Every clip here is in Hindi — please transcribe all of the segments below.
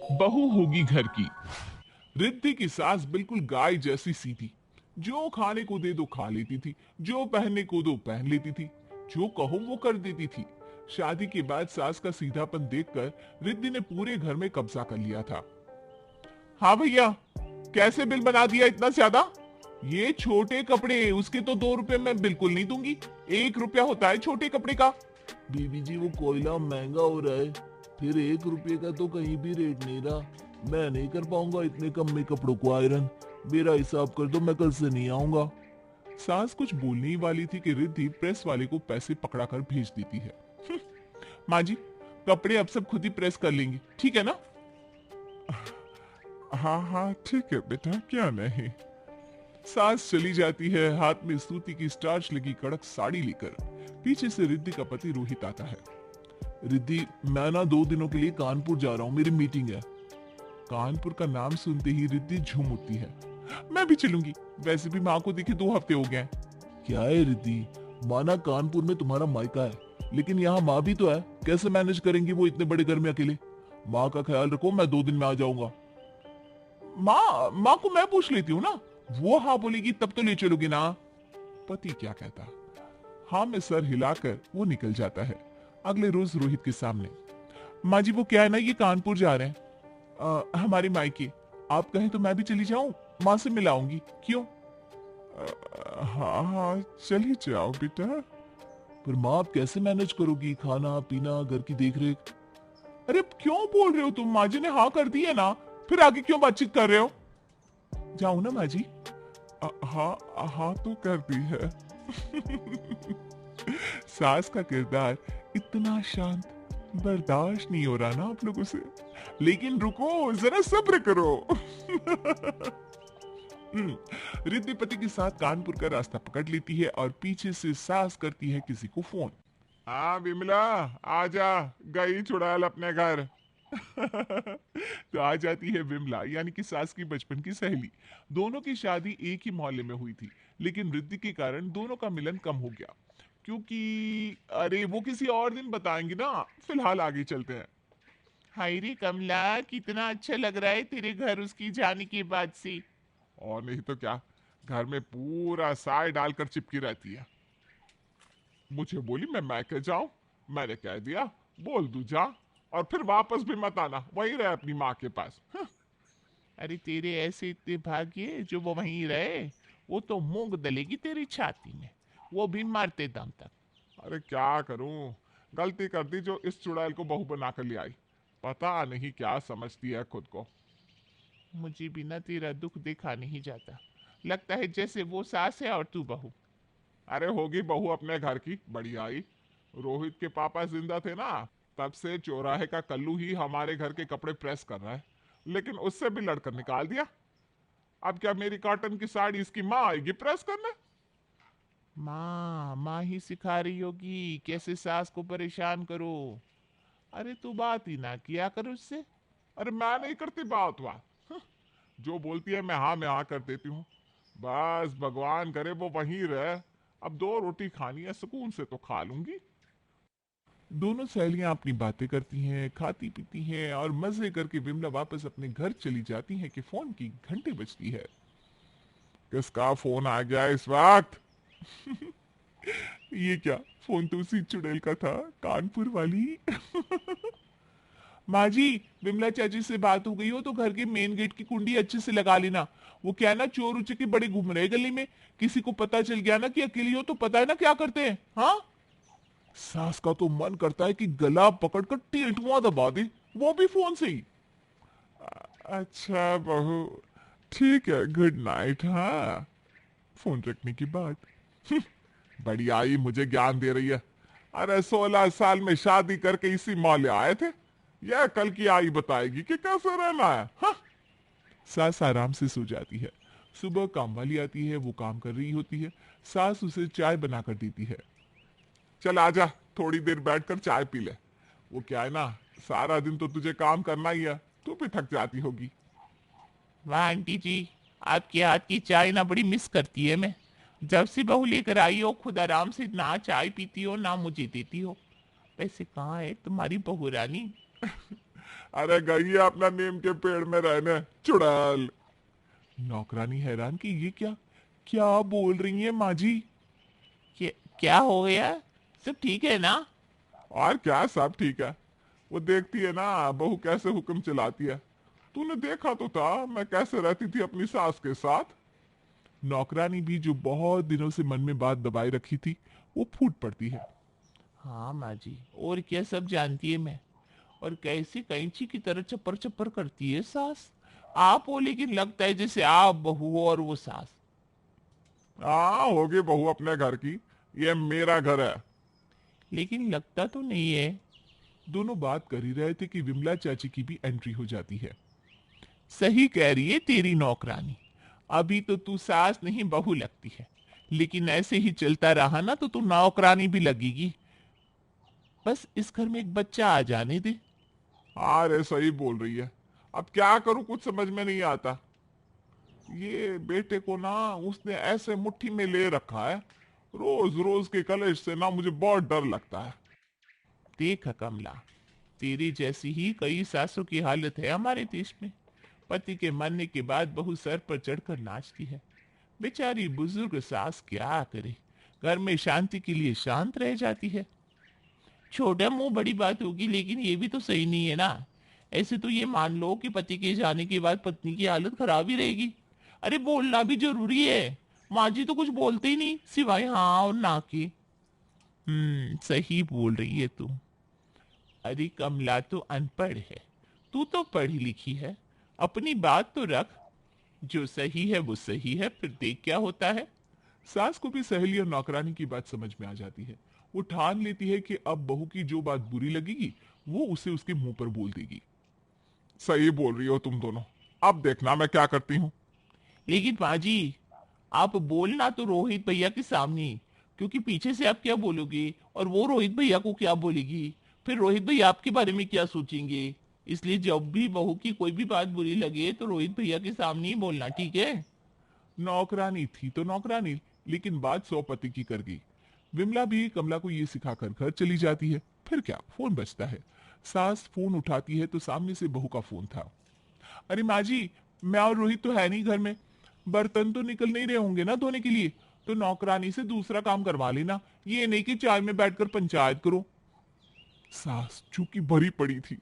बहू होगी घर की। रिद्धि की सास बिल्कुल गाय जैसी सीधी। जो खाने को दे दो खा लेती थी, जो पहनने को दो पहन लेती थी, जो कहो वो कर देती थी। शादी के बाद सास का सीधापन देखकर रिद्धि ने पूरे घर में कब्जा कर लिया था। हाँ भैया, कैसे बिल बना दिया इतना ज्यादा? ये छोटे कपड़े, उसके तो 2 रुपए मैं बिल्कुल नहीं दूंगी। 1 रुपया होता है छोटे कपड़े का। बीबी जी वो कोयला महंगा हो रहा है, फिर 1 रुपये का तो कहीं भी रेट नहीं रहा। मैं नहीं कर पाऊंगा इतने कम में कपड़ों को आयरन। मेरा हिसाब कर दो, मैं कल से नहीं आऊंगा। सास कुछ बोलने ही वाली थी कि रिद्धि प्रेस वाले को पैसे पकड़ा कर भेज देती है। माँ जी, कपड़े अब सब खुद ही प्रेस कर लेंगी, ठीक है ना? हाँ हाँ ठीक है बेटा, क्या नहीं। सास चली जाती है हाथ में सूती की स्टार्च लगी कड़क साड़ी लेकर। पीछे से रिद्धि का पति रोहित आता है। रिद्धि, मैं ना 2 दिनों के लिए कानपुर जा रहा हूँ, मेरी मीटिंग है। कानपुर का नाम सुनते ही रिद्धि झूम उठती है। मैं भी चलूंगी, वैसे भी माँ को देखे 2 हफ्ते हो गए हैं। क्या है रिद्धि, माना कानपुर में तुम्हारा मायका है, लेकिन यहाँ माँ भी तो है। कैसे मैनेज करेंगी वो इतने बड़े घर में अकेले? माँ का ख्याल रखो, मैं 2 दिन में आ जाऊंगा। माँ को मैं पूछ लेती हूँ ना। वो हाँ बोलेगी तब तो ले चलोगी ना। पति क्या कहता। हाँ में सर हिलाकर वो निकल जाता है। अगले रोज रोहित के सामने, माँ जी वो क्या है ना, ये कानपुर जा रहे हैं, हमारे मायके। आप कहें तो मैं भी चली जाऊं, माँ से मिलाऊंगी, क्यों? हाँ हाँ चली जाओ बेटा। पर माँ आप कैसे मैनेज करोगी, खाना पीना घर की देख रेख? अरे अब क्यों बोल रहे हो तुम? माँ जी ने हाँ कर दी है ना, फिर आगे क्यों बातचीत कर रहे हो? जाऊं ना माँ जी? हाँ हाँ तो कर दी है। सास का किरदार इतना शांत, बर्दाश्त नहीं हो रहा ना आप लोगों से। लेकिन रुको, जरा सब्र करो। रिद्धि पति के साथ कानपुर का रास्ता पकड़ लेती है और पीछे से सास करती है किसी को फोन। हाँ विमला, आजा, गई चुड़ैल अपने घर। तो आ जाती है विमला, यानी कि सास की बचपन की सहेली। दोनों की शादी एक ही मोहल्ले में हुई थी, लेकिन रिद्धि के कारण दोनों का मिलन कम हो गया। क्योंकि अरे वो किसी और दिन बताएंगे ना, फिलहाल आगे चलते हैं। हाय रे कमला, कितना अच्छा लग रहा है तेरे घर उसकी जाने के बाद से। और नहीं तो क्या, घर में पूरा साय डालकर चिपकी रहती है। मुझे बोली मैं मैके जाऊं, मैंने कह दिया बोल दू जा, और फिर वापस भी मत आना, वहीं रहे अपनी माँ के पास। अरे तेरे ऐसे इतने भाग्य जो वो वहीं रहे। वो तो मूंग दलेगी तेरी छाती में, वो भी मारते दम तक। अरे क्या करूं, गलती कर दी जो इस चुड़ैल को बहू बनाकर ले आई। पता नहीं क्या समझती है खुद को। मुझे बिना तेरा दुख देखा नहीं जाता। लगता है जैसे वो सास है और तू बहू। अरे होगी बहू अपने घर की, बड़ी आई। रोहित के पापा जिंदा थे ना, तब से चौराहे का कल्लू ही हमारे घर के कपड़े प्रेस कर रहा है, लेकिन उससे भी लड़कर निकाल दिया। अब क्या मेरी कॉटन की साड़ी इसकी माँ आएगी प्रेस करने? माँ ही सिखा रही होगी कैसे सास को परेशान करो। अरे तू बात ही ना किया कर उससे। अरे मैं नहीं करती बात। जो बोलती है मैं हाँ कर देती हूँ। बस भगवान करे वो वहीं रहे। अब 2 रोटी खानी है, सुकून से तो खा लूंगी। दोनों सहेलियां अपनी बातें करती हैं, खाती पीती हैं और मजे करके विमला वापस अपने घर चली जाती है कि फोन की घंटी बजती है। किसका फोन आ गया इस वक्त? ये क्या, फोन तो उसी चुड़ैल का था, कानपुर वाली। माँ जी, विमला चाची से बात हो गई हो तो घर के मेन गेट की कुंडी अच्छे से लगा लेना। वो क्या है ना, चोर उचके बड़े घूम रहे गली में। किसी को पता चल गया ना कि अकेली हो तो पता है ना क्या करते हैं, हाँ? सास का तो मन करता है कि गला पकड़कर टेटुआ दबा दे, वो भी फोन से ही। अच्छा बहू, ठीक है, गुड नाइट। हाँ, फोन रखने की बात। बड़ी आई मुझे ज्ञान दे रही है। अरे 16 साल में शादी करके इसी मोहल्ले आए थे, यह कल की आई बताएगी कि कैसे रहना है। हाँ? सास आराम से सो जाती है। सुबह काम वाली आती है, वो काम कर रही होती है। सास उसे चाय बनाकर देती है। चल आजा, थोड़ी देर बैठकर चाय पी ले। वो क्या है ना, सारा दिन तो तुझे काम करना ही है, तू भी थक जाती होगी। वाह आंटी जी, आपके हाथ की चाय ना बड़ी मिस करती है मैं। जब से बहू लेकर आई हो खुद आराम से ना चाय पीती हो ना मुझे देती हो। वैसे कहाँ है तुम्हारी बहू रानी? अरे गई है अपना नीम के पेड़ में रहने, चुड़ैल। नौकरानी हैरान कि ये क्या क्या बोल रही है माँ जी। क्या क्या हो गया? सब ठीक है ना? और क्या, सब ठीक है। वो देखती है ना बहू कैसे हुक्म चलाती है। तूने देखा तो था मैं कैसे रहती थी अपनी सास के साथ। नौकरानी भी जो बहुत दिनों से मन में बात दबाए रखी थी वो फूट पड़ती है। हाँ माँ जी, और क्या सब जानती है मैं। और कैसी कैंची की तरह चप्पर चप्पर करती है सास। आप हो लेकिन लगता है जैसे आप बहू हो और वो सास। हाँ होगी बहू अपने घर की, ये मेरा घर है। लेकिन लगता तो नहीं है। दोनों बात कर ही रहे थे कि विमला चाची की भी एंट्री हो जाती है। सही कह रही है तेरी नौकरानी। अभी तो तू सास नहीं बहू लगती है, लेकिन ऐसे ही चलता रहा ना तो तू नौकरानी भी लगेगी। बस इस घर में एक बच्चा आ जाने दे। अरे सही बोल रही है। अब क्या करूं, कुछ समझ में नहीं आता। ये बेटे को ना उसने ऐसे मुट्ठी में ले रखा है, रोज रोज के कलेश से ना मुझे बहुत डर लगता है। देख कमला, तेरी जैसी ही कई सासों की हालत है हमारे देश में। पति के मरने के बाद बहू सर पर चढ़कर नाचती है। बेचारी बुजुर्ग सास क्या करे, घर में शांति के लिए शांत रह जाती है। छोटा मुंह बड़ी बात होगी, लेकिन ये भी तो सही नहीं है ना। ऐसे तो ये मान लो कि पति के जाने के बाद पत्नी की हालत खराब ही रहेगी। अरे बोलना भी जरूरी है। माँ जी तो कुछ बोलते ही नहीं सिवाय हाँ और ना के। सही बोल रही है तू। अरे कमला तो अनपढ़ है, तू तो पढ़ी लिखी है। अपनी बात तो रख। जो सही है वो सही है, फिर देख क्या होता है। सास को भी सहेली और नौकरानी की बात समझ में आ जाती है। वो ठान लेती है कि अब बहू की जो बात बुरी लगेगी वो उसे उसके मुंह पर बोल देगी। सही बोल रही हो तुम दोनों। अब देखना मैं क्या करती हूँ। लेकिन माँ जी, आप बोलना तो रोहित भैया के सामने, क्योंकि पीछे से आप क्या बोलोगे और वो रोहित भैया को क्या बोलेगी। फिर रोहित भैया आपके बारे में क्या सोचेंगे। इसलिए जब भी बहू की कोई भी बात बुरी लगे तो रोहित भैया के सामने ही बोलना, ठीक है? नौकरानी थी तो नौकरानी, लेकिन बात 100 पति की कर गई। विमला भी कमला को ये सिखाकर घर चली जाती है। फिर क्या, फोन बजता है। सास फोन उठाती है तो सामने से बहू का फोन था। अरे माँ जी, मैं और रोहित तो है नहीं घर में। बर्तन तो निकल नहीं रहे होंगे ना धोने के लिए, तो नौकरानी से दूसरा काम करवा लेना, ये नहीं कि चाय में बैठकर पंचायत करो। सास चूंकि भरी पड़ी थी।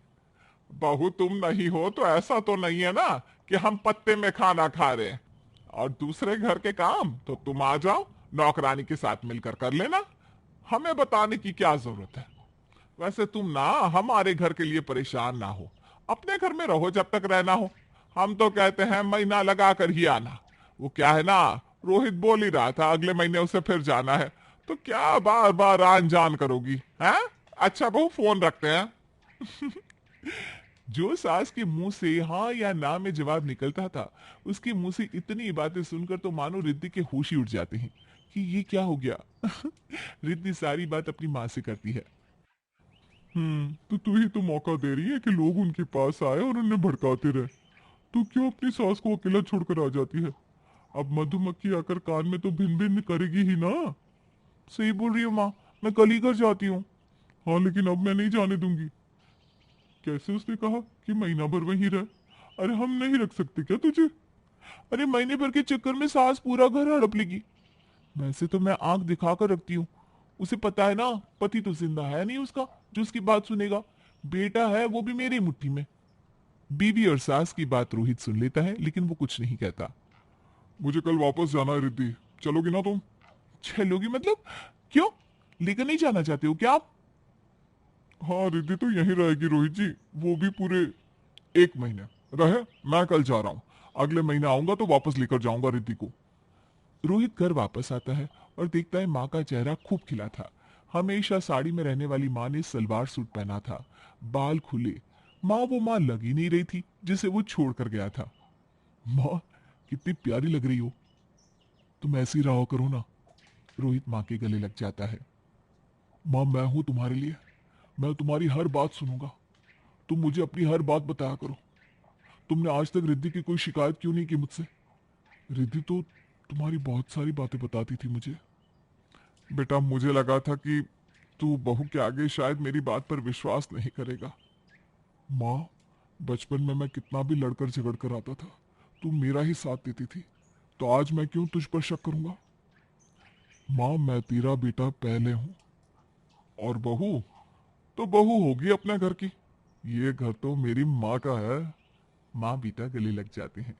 बहू तुम नहीं हो तो ऐसा तो नहीं है ना कि हम पत्ते में खाना खा रहे हैं। और दूसरे घर के काम तो तुम आ जाओ, नौकरानी के साथ मिलकर कर लेना। हमें बताने की क्या जरूरत है। वैसे तुम ना हमारे घर के लिए परेशान ना हो, अपने घर में रहो जब तक रहना हो। हम तो कहते हैं महीना लगा कर ही आना। वो क्या है ना, रोहित बोल ही रहा था अगले महीने उसे फिर जाना है। तो क्या बार बार आन जान करोगी हैं। अच्छा बहू, फोन रखते हैं। जो सास के मुंह से हाँ या ना में जवाब निकलता था, उसके मुंह से इतनी बातें सुनकर तो मानो रिद्धि के होश ही उड़ जाते हैं कि ये क्या हो गया। रिद्धि सारी बात अपनी माँ से करती है। तो तू ही तो मौका दे रही है कि लोग उनके पास आए और उन्हें भड़काते रहे। तू क्यों अपनी सास को अकेला छोड़कर आ जाती है। अब मधुमक्खी आकर कान में तो भिन भिन करेगी ही ना। सही बोल रही हो माँ, मैं कल ही घर जाती हूँ। हाँ लेकिन अब मैं नहीं जाने दूंगी। कैसे उसने कहा कि महीना भर वहीं रह। अरे हम नहीं रख सकते क्या तुझे। अरे महीने भर के चक्कर में सास पूरा घर हड़प लेगी। वैसे तो मैं आंख दिखा कर रखती हूँ। उसे पता है ना, पति तो जिंदा है नहीं उसका जो उसकी बात सुनेगा। बेटा है वो भी मेरी मुट्ठी में। बीवी और सास की बात रोहित सुन लेता है, लेकिन वो कुछ नहीं कहता। मुझे कल वापस जाना है रिद्धि, चलोगी ना तुम। चलोगी मतलब? क्यों, लेकर नहीं जाना चाहते हो क्या आप? हाँ रिद्धि तो यहीं रहेगी रोहित जी, वो भी पूरे 1 महीने रहे। मैं कल जा रहा हूँ, अगले महीने आऊंगा तो वापस लेकर जाऊंगा रिद्धि को। रोहित घर वापस आता है और देखता है माँ का चेहरा खूब खिला था। हमेशा साड़ी में रहने वाली माँ ने सलवार सूट पहना था, बाल खुले। माँ वो माँ लग ही नहीं रही थी जिसे वो छोड़ कर गया था। माँ कितनी प्यारी लग रही हो, तुम ऐसी रहो करो ना। रोहित माँ के गले लग जाता है। माँ मैं हूं तुम्हारे लिए, मैं तुम्हारी हर बात सुनूंगा। तुम मुझे अपनी हर बात बताया करो। तुमने आज तक रिद्धि की कोई शिकायत क्यों नहीं की मुझसे। रिद्धि तो तुम्हारी बहुत सारी बातें बताती थी मुझे। बेटा मुझे लगा था कि तू बहू के आगे शायद मेरी बात पर विश्वास नहीं करेगा। माँ बचपन में मैं कितना भी लड़कर झगड़ कर आता था, तू मेरा ही साथ देती थी, तो आज मैं क्यों तुझ पर शक करूंगा? माँ, मैं तेरा बेटा पहले हूँ, और बहू तो बहू होगी अपने घर की। ये घर तो मेरी माँ का है। माँ बेटा गले लग जाते हैं।